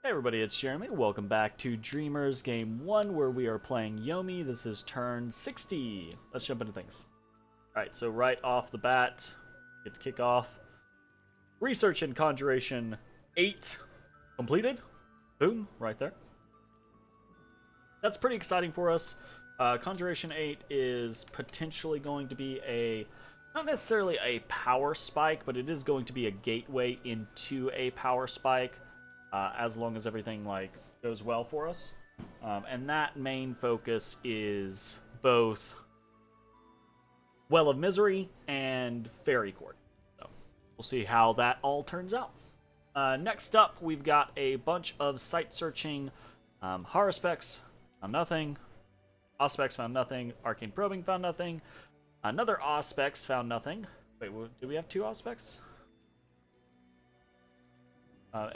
Hey everybody, it's Jeremy. Welcome back to Dreamers Game 1, where we are playing Yomi. This is turn 60. Let's jump into things. Alright, so right off the bat, get to kick off. Research and Conjuration 8 completed. Boom, right there. That's pretty exciting for us. Conjuration 8 is potentially going to be not necessarily a power spike, but it is going to be a gateway into a power spike. As long as everything goes well for us, and that main focus is both Well of Misery and Fairy Court. So we'll see how that all turns out. Next up, we've got a bunch of site searching. Horror specs found nothing. Auspecs found nothing. Arcane probing found nothing. Another Auspecs found nothing. Wait, do we have two Auspecs?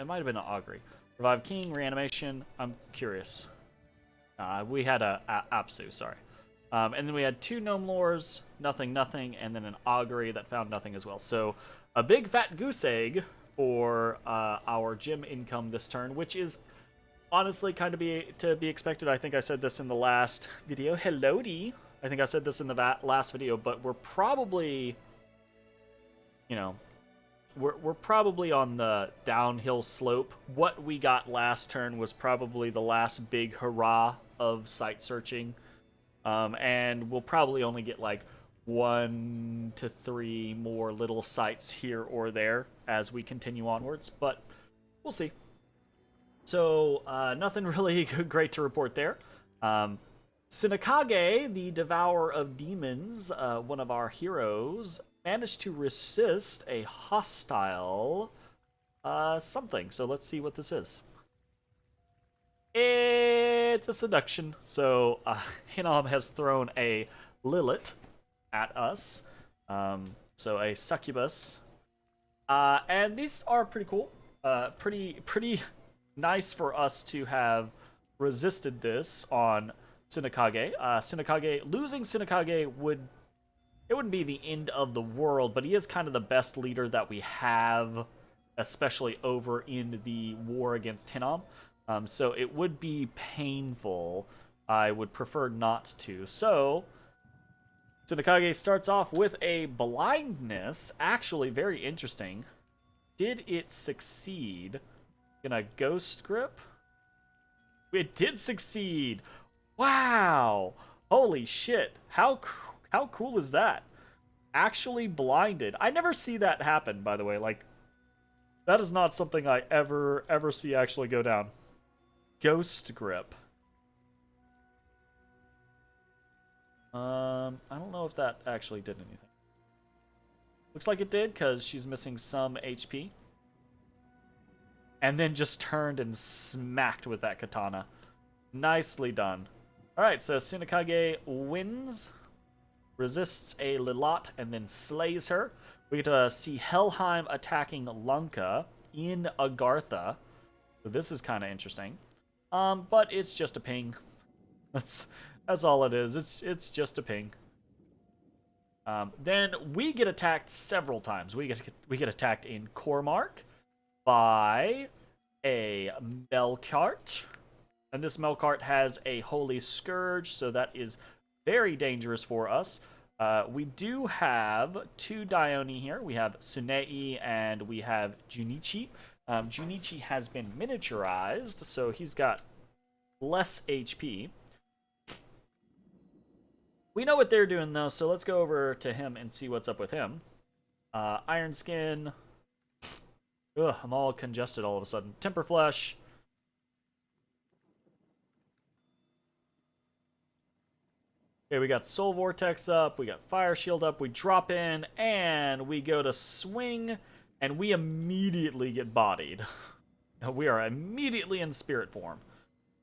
It might have been an augury. Revive King, reanimation. I'm curious. We had a Apsu, sorry. And then we had two Gnome Lores, nothing, and then an augury that found nothing as well. So a big fat goose egg for our gem income this turn, which is honestly kind of to be expected. I think I said this in the last video. Hello, D. I think I said this in the last video, but we're probably, We're probably on the downhill slope. What we got last turn was probably the last big hurrah of site searching. And we'll probably only get like 1 to 3 more little sites here or there as we continue onwards, but we'll see. So, nothing really great to report there. Tsunekage, the Devourer of Demons, one of our heroes, managed to resist a hostile something. So let's see what this is. It's a seduction. So Hinam has thrown a Lilith at us. So a succubus. And these are pretty cool. Pretty nice for us to have resisted this on Tsunekage. Losing Tsunekage wouldn't be the end of the world, but he is kind of the best leader that we have, especially over in the war against Hinam. So it would be painful. I would prefer not to. So, Tsunekage starts off with a blindness. Actually, very interesting. Did it succeed in a ghost grip? It did succeed! Wow! Holy shit. How cool is that? Actually blinded. I never see that happen, by the way. Like, that is not something I ever see actually go down. Ghost grip. I don't know if that actually did anything. Looks like it did, because she's missing some HP. And then just turned and smacked with that katana. Nicely done. Alright, so Tsunekage wins. Resists a Lilot and then slays her. We get to see Helheim attacking Lanka in Agartha. So this is kind of interesting. But it's just a ping. That's all it is. It's just a ping. Then we get attacked several times. We get attacked in Cormark by a Melkart. And this Melkart has a Holy Scourge, so that is very dangerous for us. We do have 2 Dione here. We have Tsunei and we have Junichi. Junichi has been miniaturized, so he's got less HP. We know what they're doing, though, so let's go over to him and see what's up with him. Iron Skin. Ugh, I'm all congested all of a sudden. Temper Flesh. Okay, we got Soul Vortex up, we got Fire Shield up, we drop in, and we go to swing, and we immediately get bodied. We are immediately in spirit form.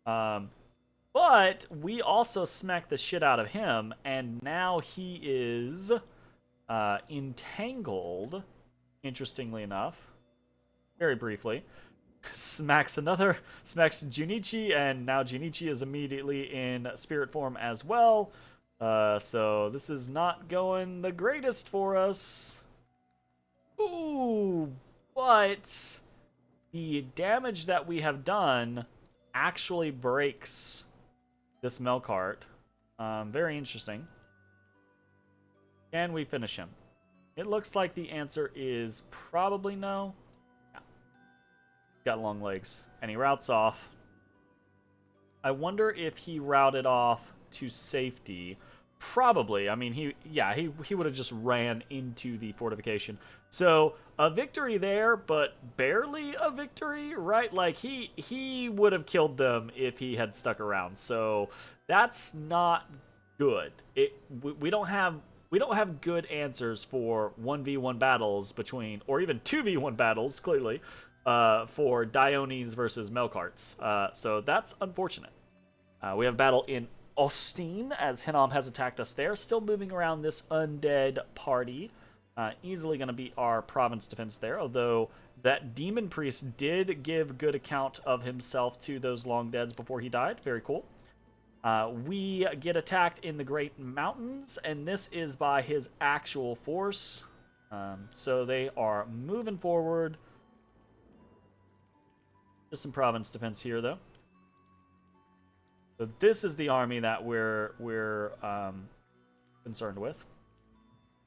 But we also smack the shit out of him, and now he is entangled, interestingly enough. Very briefly. Smacks Junichi, and now Junichi is immediately in spirit form as well. So this is not going the greatest for us. Ooh, but the damage that we have done actually breaks this Melkart. Very interesting. Can we finish him? It looks like the answer is probably no. Yeah. Got long legs. And he routes off. I wonder if he routed off to safety. Probably. I mean, he would have just ran into the fortification. So a victory there, but barely a victory, right? Like he would have killed them if he had stuck around. So that's not good. We don't have good answers for 1v1 battles between, or even 2v1 battles, clearly, for Dionis versus Melkarts. So that's unfortunate. We have a battle in Osteen, as Hinnom has attacked us there. Still moving around this undead party. Easily going to beat our province defense there, although that demon priest did give good account of himself to those long deads before he died. Very cool. We get attacked in the Great Mountains, and this is by his actual force. So they are moving forward. Just some province defense here, though. So this is the army that we're concerned with.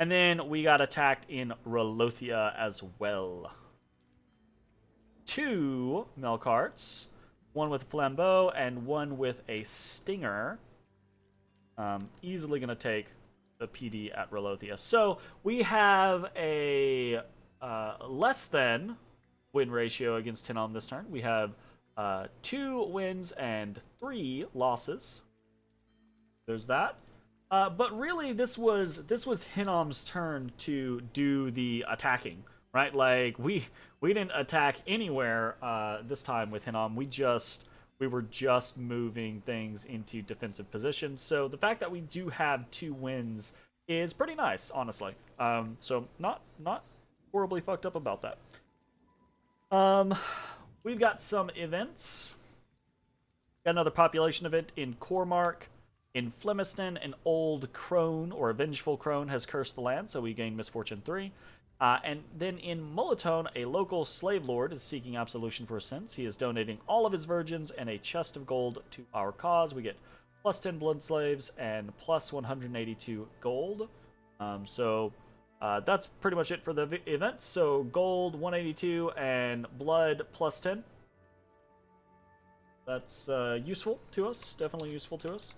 And then we got attacked in Relothia as well. 2 Melkarts. One with a flambeau and one with a stinger. Easily going to take the PD at Relothia. So we have a less than win ratio against Hinnom this turn. We have 2 wins and 3 losses. There's that. But really, this was Hinnom's turn to do the attacking, right? Like we didn't attack anywhere this time with Hinnom. We were just moving things into defensive positions. So the fact that we do have 2 wins is pretty nice, honestly. So not horribly fucked up about that. We've got some events. Got another population event in Cormark. In Flemiston, an old crone, or a vengeful crone, has cursed the land, so we gain Misfortune 3. And then in Mulletone, a local slave lord is seeking absolution for his sins. He is donating all of his virgins and a chest of gold to our cause. We get plus 10 blood slaves and plus 182 gold. So that's pretty much it for the event. So gold 182 and blood plus 10. That's useful to us. Definitely useful to us.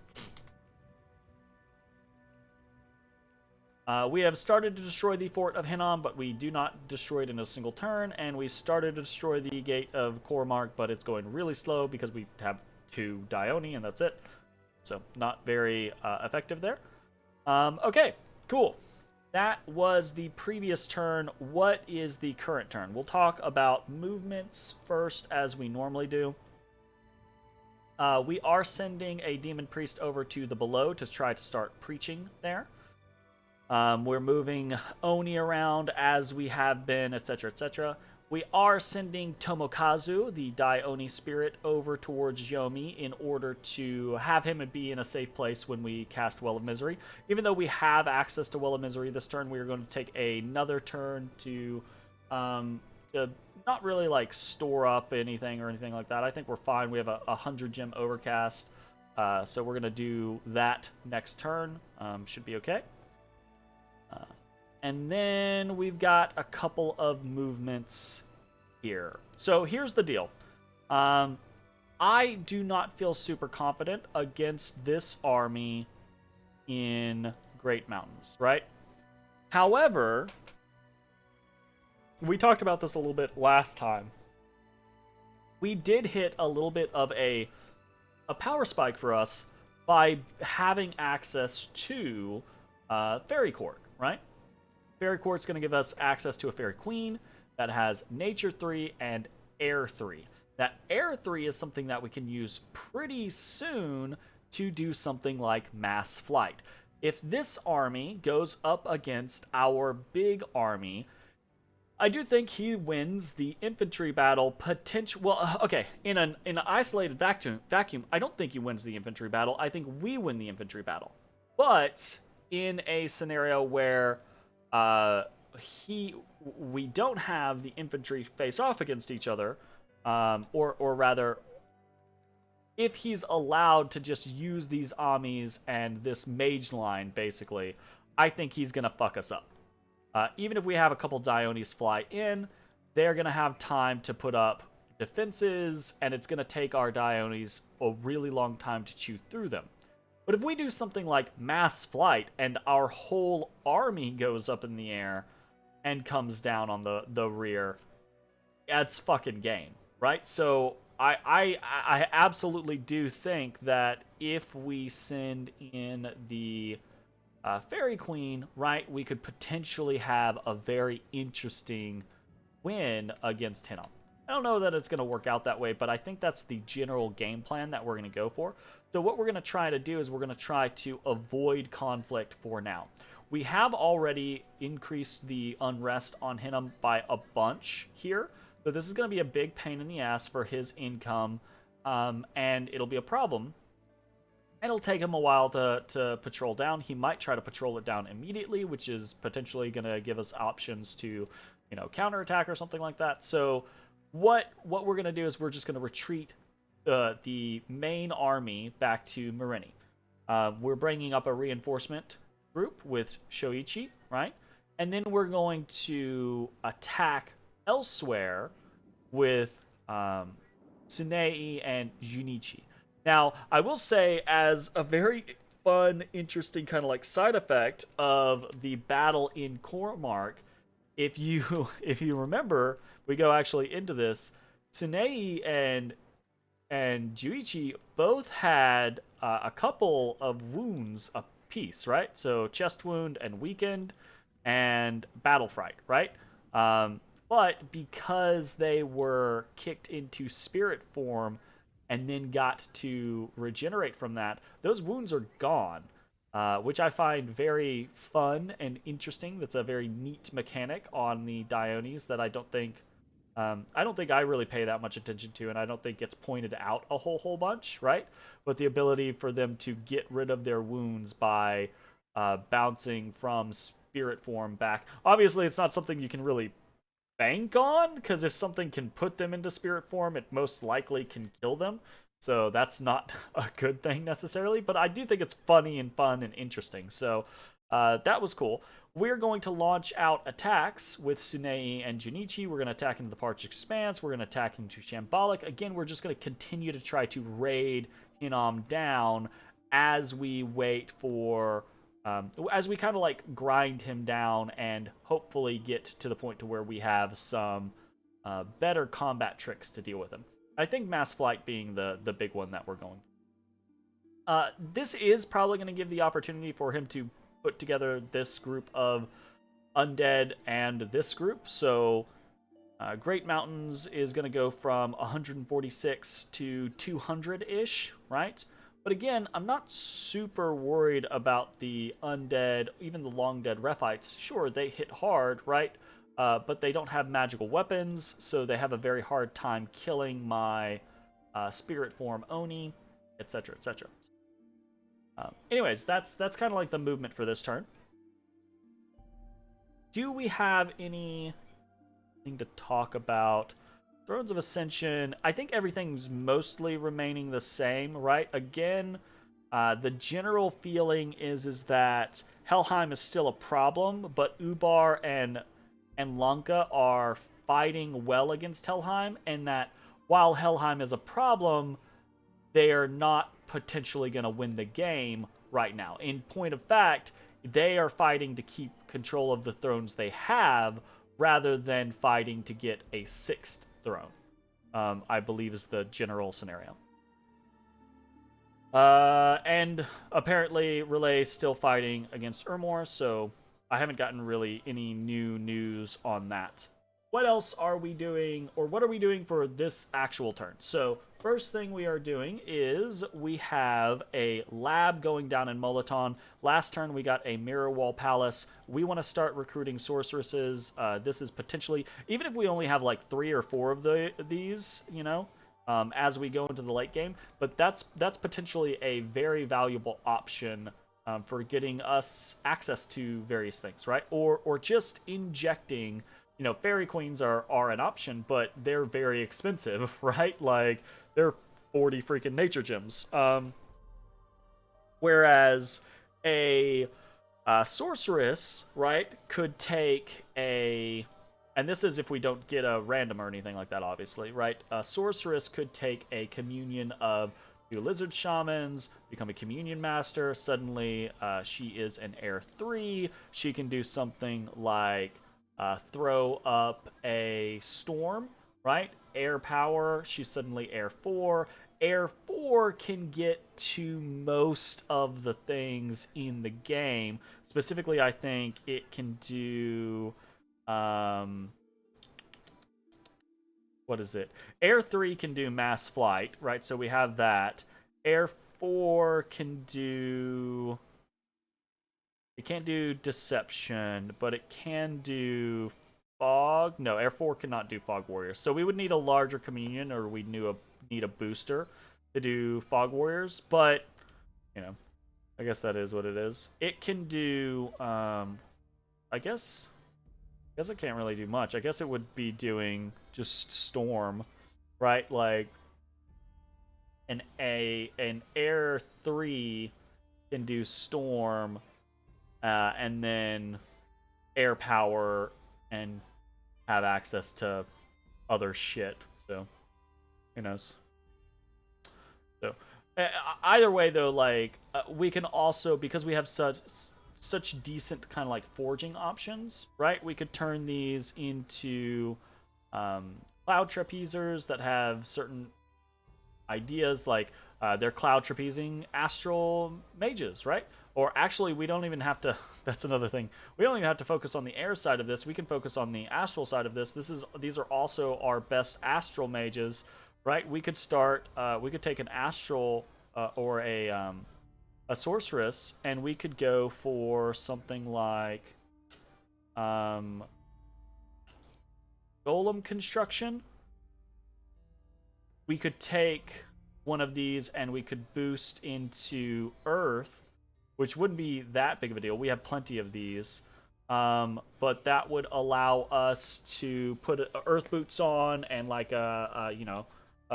We have started to destroy the fort of Hinnom, but we do not destroy it in a single turn. And we started to destroy the gate of Cormark, but it's going really slow because we have 2 Dione, and that's it. So not very effective there. Okay, cool. That was the previous turn. What is the current turn? We'll talk about movements first, as we normally do. We are sending a demon priest over to the below to try to start preaching there. We're moving Oni around as we have been, etc., etc. We are sending Tomokazu, the Dai-Oni spirit, over towards Yomi in order to have him be in a safe place when we cast Well of Misery. Even though we have access to Well of Misery this turn, we are going to take another turn to not really like store up anything or anything like that. I think we're fine. We have a 100 gem overcast, so we're going to do that next turn. Should be okay. And then we've got a couple of movements here. So here's the deal. I do not feel super confident against this army in Great Mountains, right? However, we talked about this a little bit last time. We did hit a little bit of a power spike for us by having access to Fairy Court, right? Fairy Court's going to give us access to a Fairy Queen that has Nature 3 and Air 3. That Air 3 is something that we can use pretty soon to do something like Mass Flight. If this army goes up against our big army, I do think he wins the infantry battle potential. Well, okay, in an isolated vacuum, I don't think he wins the infantry battle. I think we win the infantry battle. But in a scenario where we don't have the infantry face off against each other, or rather, if he's allowed to just use these Amis and this mage line, basically, I think he's gonna fuck us up. Even if we have a couple Dionis fly in, they're gonna have time to put up defenses, and it's gonna take our Dionis a really long time to chew through them. But if we do something like mass flight and our whole army goes up in the air and comes down on the rear, that's fucking game, right? So I absolutely do think that if we send in the Fairy Queen, right, we could potentially have a very interesting win against Hinnom. I don't know that it's going to work out that way, but I think that's the general game plan that we're going to go for. So what we're going to try to do is we're going to try to avoid conflict for now. We have already increased the unrest on Hinnom by a bunch here. So this is going to be a big pain in the ass for his income, and it'll be a problem. And it'll take him a while to patrol down. He might try to patrol it down immediately, which is potentially going to give us options to, counterattack or something like that. So what we're going to do is we're just going to retreat the main army back to Marini. We're bringing up a reinforcement group with Shoichi, right? And then we're going to attack elsewhere with Tsunei and Junichi. Now, I will say, as a very fun, interesting kind of like side effect of the battle in Cormark, if you remember, we go actually into this, Tsunei and Juichi both had a couple of wounds apiece, right? So chest wound and weakened, and battle fright, right? But because they were kicked into spirit form and then got to regenerate from that, those wounds are gone, which I find very fun and interesting. That's a very neat mechanic on the Dionis that I don't think I really pay that much attention to, and I don't think gets pointed out a whole bunch, right? But the ability for them to get rid of their wounds by bouncing from spirit form back. Obviously, it's not something you can really bank on, because if something can put them into spirit form, it most likely can kill them. So that's not a good thing necessarily, but I do think it's funny and fun and interesting. So that was cool. We're going to launch out attacks with Tsunei and Junichi. We're going to attack into the Parched Expanse. We're going to attack into Shambolic. Again, we're just going to continue to try to raid Hinnom down as we wait for... as we kind of like grind him down and hopefully get to the point to where we have some better combat tricks to deal with him. I think mass flight being the big one that we're going. This is probably going to give the opportunity for him to put together this group of undead and this group. So Great Mountains is going to go from 146 to 200-ish, right? But again, I'm not super worried about the undead, even the long dead Rephites. Sure, they hit hard, right? But they don't have magical weapons, so they have a very hard time killing my spirit form Oni, etc., etc. Anyways, that's kind of like the movement for this turn. Do we have anything to talk about? Thrones of Ascension, I think everything's mostly remaining the same, right? Again, the general feeling is that Helheim is still a problem, but Ubar and Lanka are fighting well against Helheim, and that while Helheim is a problem, they are not potentially going to win the game right now. In point of fact, they are fighting to keep control of the thrones they have, rather than fighting to get a sixth throne, I believe is the general scenario. And apparently Relay is still fighting against Ermor, so I haven't gotten really any new news on that. What else are we doing, or what are we doing for this actual turn? So first thing we are doing is we have a lab going down in Molaton. Last turn we got a Mirror Wall Palace. We want to start recruiting sorceresses. This is potentially, even if we only have like 3 or 4 of these, as we go into the late game, but that's potentially a very valuable option for getting us access to various things, right? Or just injecting fairy queens are an option, but they're very expensive, right? Like they're 40 freaking nature gems. Whereas a sorceress, right, could take a, and this is if we don't get a random or anything like that, obviously, right? A sorceress could take a communion of two lizard shamans, become a communion master. Suddenly, she is an air 3. She can do something like throw up a storm, right? Air power. She's suddenly air 4. Air 4 can get to most of the things in the game. Specifically, I think it can do. What is it? Air 3 can do mass flight, right? So we have that. Air 4 can do. It can't do deception, but it can do fog. No, Air 4 cannot do fog warriors. So we would need a larger communion, or we'd need a booster to do fog warriors. But I guess that is what it is. It can do. I guess it can't really do much. I guess it would be doing just storm, right? Like an Air 3 can do storm, and then air power and have access to other shit. So who knows? So either way, though, like we can also, because we have such decent kind of like forging options, right? We could turn these into cloud trapezers that have certain ideas, like they're cloud trapezing astral mages, right? Or actually, we don't even have to. That's another thing. We don't even have to focus on the air side of this. We can focus on the astral side of this. These are also our best astral mages, right? We could start. We could take an astral or a sorceress, and we could go for something like golem construction. We could take one of these and we could boost into earth, which wouldn't be that big of a deal. We have plenty of these, but that would allow us to put earth boots on and like a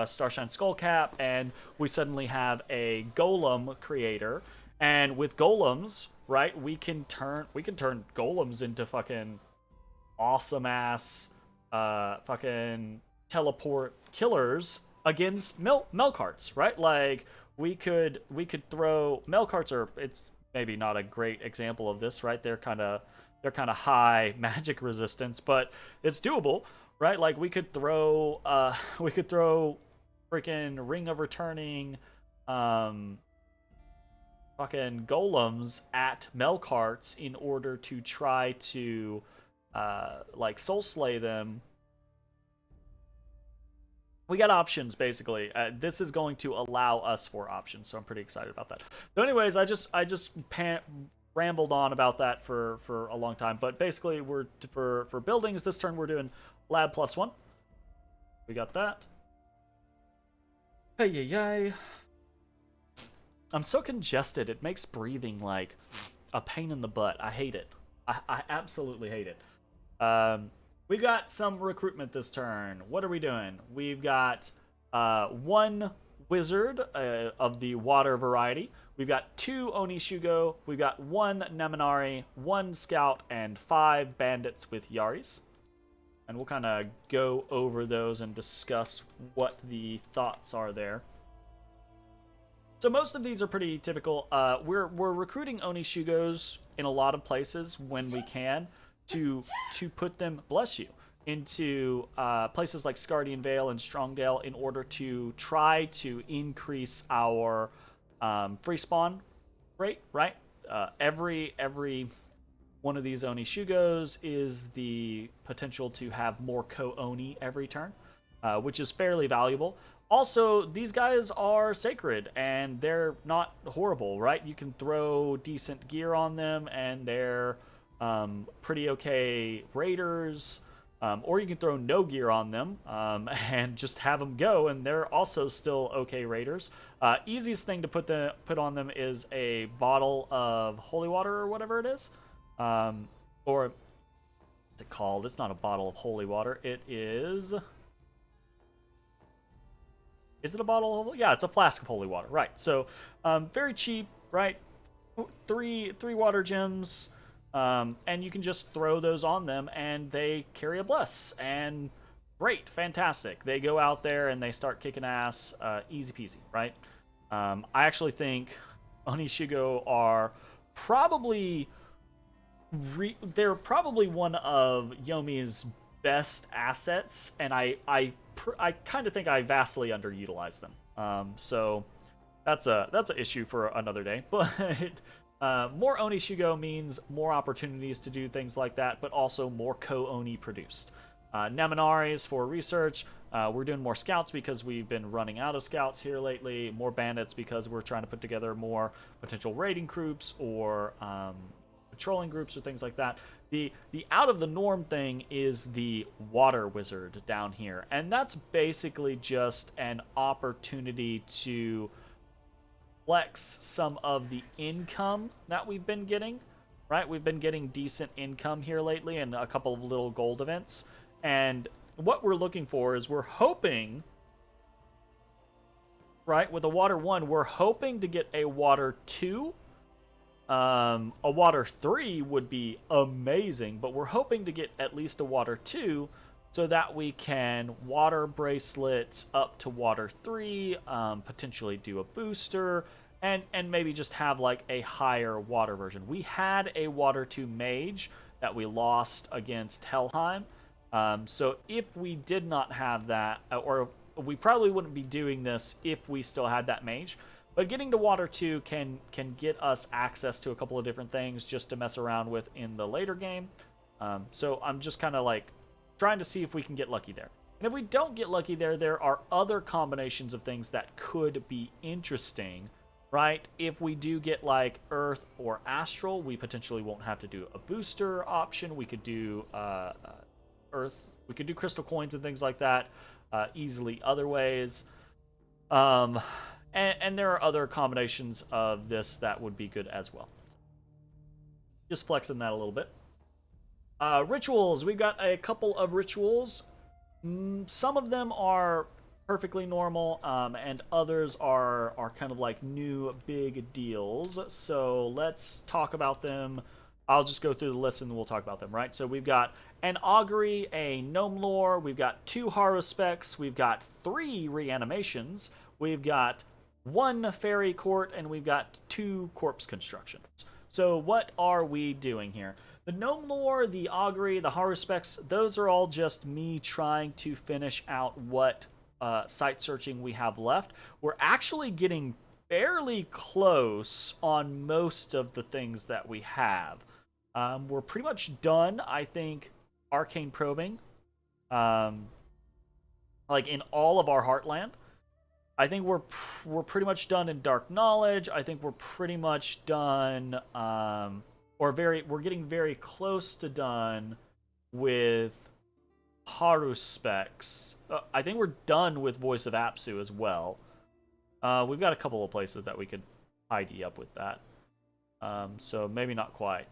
Starshine Skullcap, and we suddenly have a golem creator. And with golems, right, we can turn golems into fucking awesome ass fucking teleport killers against Melkarts, right? Like we could throw Melkarts, or it's maybe not a great example of this, right? They're kind of high magic resistance, but it's doable, right? Like we could throw freaking Ring of Returning fucking golems at Melkarts in order to try to like soul slay them. We got options, basically. This is going to allow us for options, so I'm pretty excited about that. So anyways, I just rambled on about that for a long time, but basically we're for buildings this turn we're doing lab +1. We got that. Hey yay. I'm so congested. It makes breathing like a pain in the butt. I hate it. I absolutely hate it. We got some recruitment this turn. What are we doing? We've got one wizard of the water variety. We've got 2 Onishugo. We've got 1 Neminari, 1 scout, and 5 bandits with Yaris. And we'll kind of go over those and discuss what the thoughts are there. So most of these are pretty typical. We're recruiting Onishugos in a lot of places when we can to put them, bless you, into places like Scardian Vale and Strongdale in order to try to increase our free spawn rate, right? Every one of these Onishugos is the potential to have more co-Oni every turn, which is fairly valuable. Also, these guys are sacred, and they're not horrible, right? You can throw decent gear on them, and they're pretty okay raiders, or you can throw no gear on them and just have them go, and they're also still okay raiders. Easiest thing to put on them is a bottle of holy water or whatever it is, or What's it called? It's not a bottle of holy water. It is... Is it a bottle of... Yeah, it's a flask of holy water. Right. So, very cheap, right? Three water gems, and you can just throw those on them, and they carry a bless. And great, fantastic. They go out there and they start kicking ass, easy peasy, right? I actually think Onishigo are probably they're probably one of Yomi's best assets, and I kind of think I vastly underutilize them. So that's an issue for another day. But more Onishigo means more opportunities to do things like that, but also more Ko-Oni produced. Neminaris for research. We're doing more scouts because we've been running out of scouts here lately. More bandits because we're trying to put together more potential raiding groups or patrolling groups or things like that. The out of the norm thing is the water wizard down here, and that's basically just an opportunity to flex some of the income that we've been getting. Right, we've been getting decent income here lately and a couple of little gold events. And what we're looking for is we're hoping, right, with a Water 1, we're hoping to get a Water 2. A Water 3 would be amazing, but we're hoping to get at least a Water 2 so that we can water bracelets up to Water 3, potentially do a booster, and maybe just have like a higher water version. We had a Water 2 mage that we lost against Helheim. So if we did not have that, or we probably wouldn't be doing this if we still had that mage. But getting to Water 2 can get us access to a couple of different things just to mess around with in the later game. So I'm just kind of like trying to see if we can get lucky there. And if we don't get lucky there, there are other combinations of things that could be interesting, right? If we do get like Earth or Astral, we potentially won't have to do a booster option. We could do Earth. We could do crystal coins and things like that easily other ways. And there are other combinations of this that would be good as well. Just flexing that a little bit. Rituals. We've got a couple of rituals. Some of them are perfectly normal, and others are kind of like new big deals. So let's talk about them. I'll just go through the list and we'll talk about them, right? So we've got an augury, a gnome lore, we've got 2 haruspects, we've got 3 reanimations, we've got 1 fairy court, and we've got 2 corpse constructions. So what are we doing here? The gnome lore, the augury, the haruspects, those are all just me trying to finish out what site searching we have left. We're actually getting fairly close on most of the things that we have. We're pretty much done, I think, arcane probing. Like in all of our heartland. I think we're pretty much done in dark knowledge. I think we're pretty much done, we're getting very close to done with haruspecs. I think we're done with Voice of Apsu as well. We've got a couple of places that we could tidy up with that. So maybe not quite.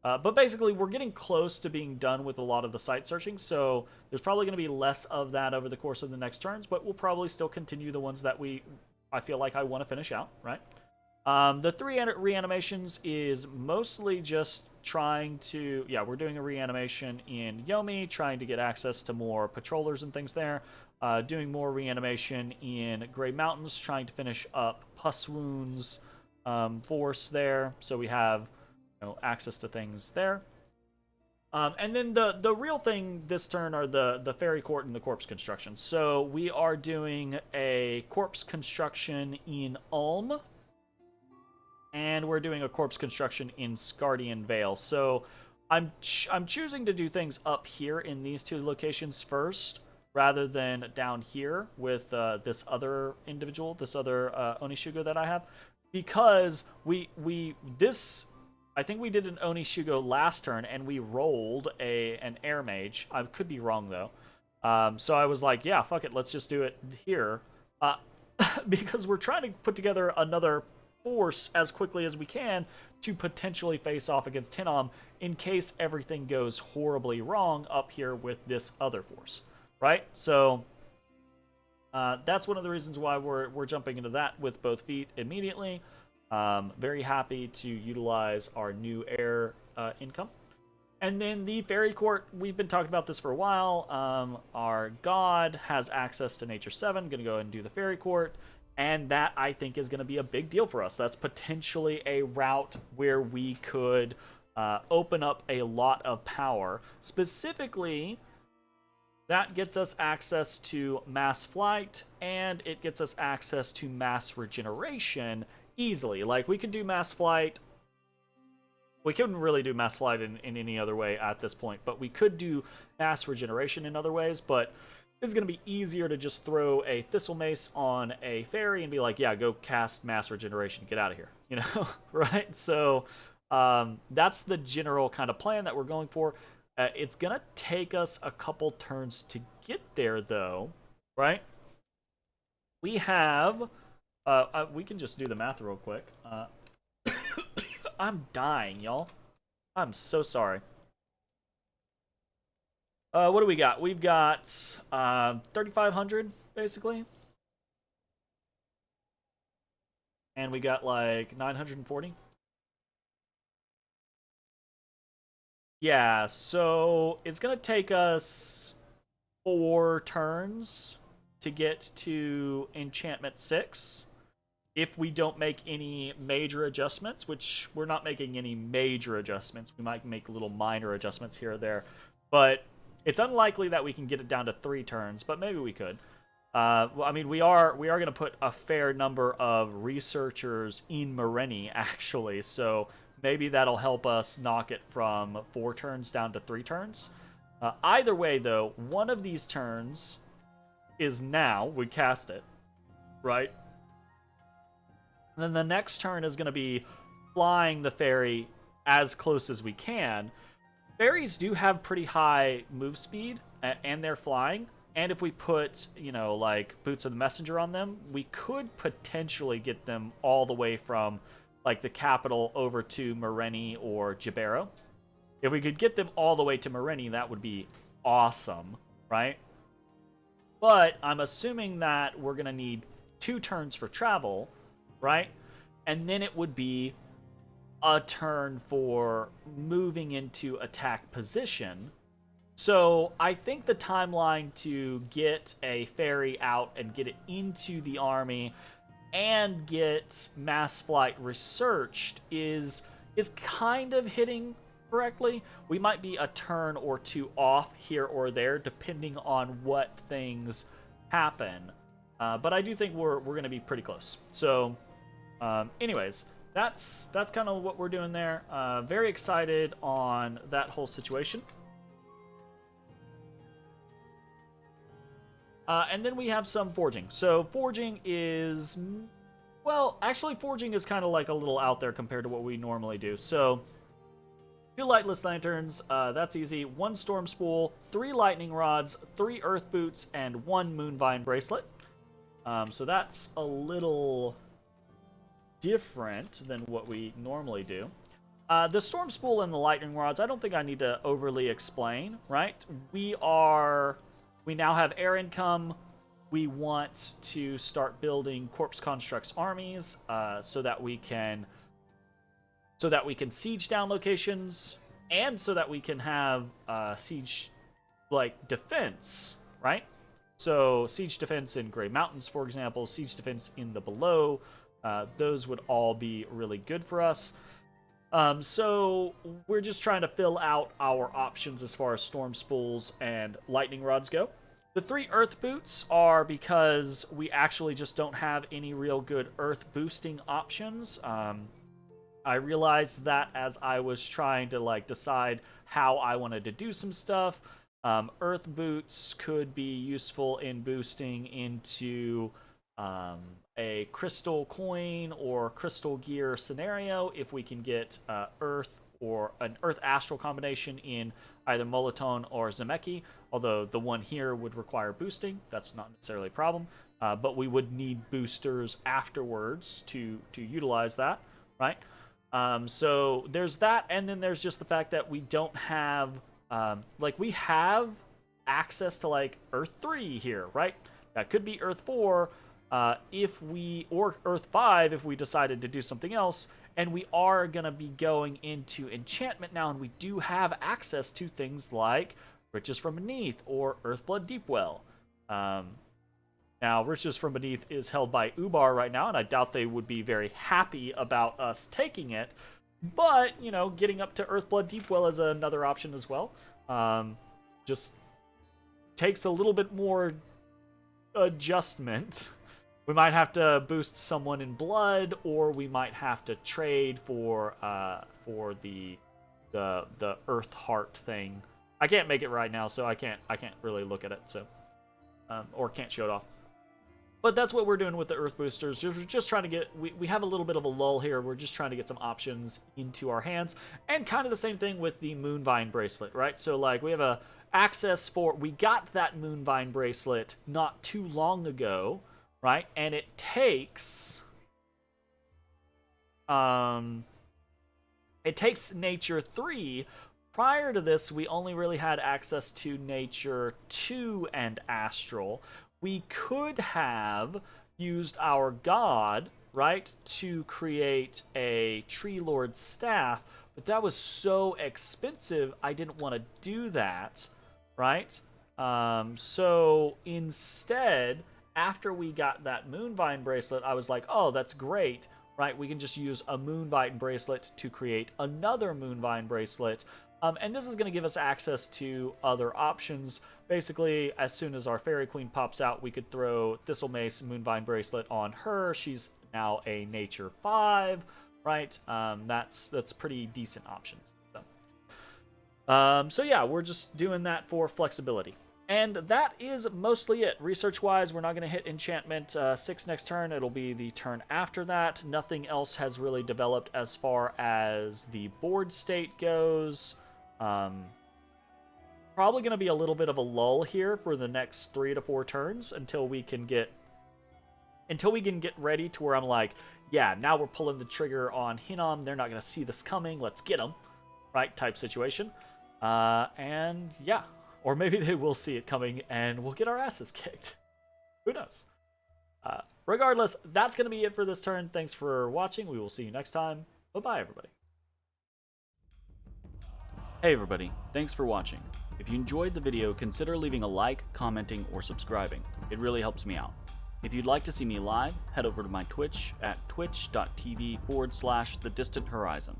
But basically, we're getting close to being done with a lot of the site searching, so there's probably going to be less of that over the course of the next turns, but we'll probably still continue the ones that I feel like I want to finish out, right? The 3 reanimations is mostly just trying to... Yeah, we're doing a reanimation in Yomi, trying to get access to more patrollers and things there. Doing more reanimation in Grey Mountains, trying to finish up Pus Wounds force there, so we have... access to things there. And then the real thing this turn are the fairy court and the corpse construction. So we are doing a corpse construction in Ulm, and we're doing a corpse construction in Scardian Vale. So I'm choosing to do things up here in these 2 locations first, rather than down here with this other individual, this other Onishigo that I have, because I think we did an Onishigo last turn, and we rolled an air mage. I could be wrong, though. So I was like, yeah, fuck it, let's just do it here. Because we're trying to put together another force as quickly as we can to potentially face off against Hinnom in case everything goes horribly wrong up here with this other force, right? So that's one of the reasons why we're jumping into that with both feet immediately. Very happy to utilize our new air income. And then the Fairy Court, we've been talking about this for a while. Our god has access to Nature 7. Going to go ahead and do the Fairy Court. And that, I think, is going to be a big deal for us. That's potentially a route where we could open up a lot of power. Specifically, that gets us access to mass flight, and it gets us access to mass regeneration easily. Like, we could do mass flight. We couldn't really do mass flight in any other way at this point, but we could do mass regeneration in other ways, but it's going to be easier to just throw a Thistle Mace on a fairy and be like, yeah, go cast mass regeneration, get out of here, you know, right? So that's the general kind of plan that we're going for. It's going to take us a couple turns to get there, though, right? We have, we can just do the math real quick. I'm dying, y'all. I'm so sorry. What do we got? We've got 3,500, basically. And we got, like, 940. Yeah, so it's going to take us 4 turns to get to Enchantment 6. If we don't make any major adjustments, which we're not making any major adjustments. We might make little minor adjustments here or there. But it's unlikely that we can get it down to 3 turns, but maybe we could. Well, I mean, we are going to put a fair number of researchers in Mareni, actually. So maybe that'll help us knock it from 4 turns down to 3 turns. Either way, though, one of these turns is now. We cast it, right? And then the next turn is going to be flying the fairy as close as we can. Fairies do have pretty high move speed, and they're flying. And if we put, you know, like, Boots of the Messenger on them, we could potentially get them all the way from, like, the capital over to Mareni or Jibero. If we could get them all the way to Mareni, that would be awesome, right? But I'm assuming that we're going to need 2 turns for travel, right? And then it would be a turn for moving into attack position. So I think the timeline to get a fairy out and get it into the army and get mass flight researched is kind of hitting correctly. We might be a turn or 2 off here or there depending on what things happen. But I do think we're going to be pretty close. So anyways, that's kind of what we're doing there. Very excited on that whole situation. And then we have some forging. So forging is, well, actually forging is kind of like a little out there compared to what we normally do. So 2 lightless lanterns, that's easy. 1 storm spool, 3 lightning rods, 3 earth boots, and 1 moonvine bracelet. So that's a little different than what we normally do. The storm spool and the lightning rods, I don't think I need to overly explain, right? We now have air income. We want to start building Corpse Constructs armies so that we can siege down locations and so that we can have siege like defense, right? So siege defense in Grey Mountains, for example, siege defense in the below. Those would all be really good for us. So we're just trying to fill out our options as far as storm spools and lightning rods go. The 3 earth boots are because we actually just don't have any real good earth boosting options. I realized that as I was trying to like decide how I wanted to do some stuff. Earth boots could be useful in boosting into a crystal coin or crystal gear scenario if we can get earth or an earth astral combination in either Molaton or Zemeki, although the one here would require boosting. That's not necessarily a problem. but we would need boosters afterwards to utilize that, right? So there's that, and then there's just the fact that we don't have, like, we have access to, like, Earth 3 here, right? That could be Earth 4, or Earth 5 if we decided to do something else, and we are going to be going into enchantment now, and we do have access to things like Riches from Beneath or Earthblood Deepwell. Now, Riches from Beneath is held by Ubar right now, and I doubt they would be very happy about us taking it. But, you know, getting up to Earthblood Deepwell is another option as well. Just takes a little bit more adjustment. We might have to boost someone in blood, or we might have to trade for the Earth Heart thing. I can't make it right now, so I can't really look at it, so or can't show it off. But that's what we're doing with the Earth Boosters. We're just trying to get... We have a little bit of a lull here. We're just trying to get some options into our hands. And kind of the same thing with the Moonvine Bracelet, right? So, like, we have a access for... We got that Moonvine Bracelet not too long ago, right? And it takes... It takes Nature 3. Prior to this, we only really had access to Nature 2 and Astral. We could have used our god, right, to create a Tree Lord staff, but that was so expensive, I didn't want to do that, right? So instead, after we got that Moonvine Bracelet, I was like, oh, that's great, right? We can just use a Moonvine Bracelet to create another Moonvine Bracelet. And this is going to give us access to other options. Basically, as soon as our Fairy Queen pops out, we could throw Thistle Mace Moonvine Bracelet on her. She's now a Nature 5, right? That's pretty decent options. So yeah, we're just doing that for flexibility. And that is mostly it. Research-wise, we're not going to hit Enchantment 6 next turn. It'll be the turn after that. Nothing else has really developed as far as the board state goes. Probably going to be a little bit of a lull here for the next 3 to 4 turns until we can get ready to where I'm like, yeah, now we're pulling the trigger on Hinnom. They're not going to see this coming. Let's get them, right? Type situation. And yeah, or maybe they will see it coming and we'll get our asses kicked. Who knows? Regardless, that's going to be it for this turn. Thanks for watching. We will see you next time. Bye-bye, everybody. Hey everybody, thanks for watching. If you enjoyed the video, consider leaving a like, commenting, or subscribing. It really helps me out. If you'd like to see me live, head over to my Twitch at twitch.tv/thedistanthorizon.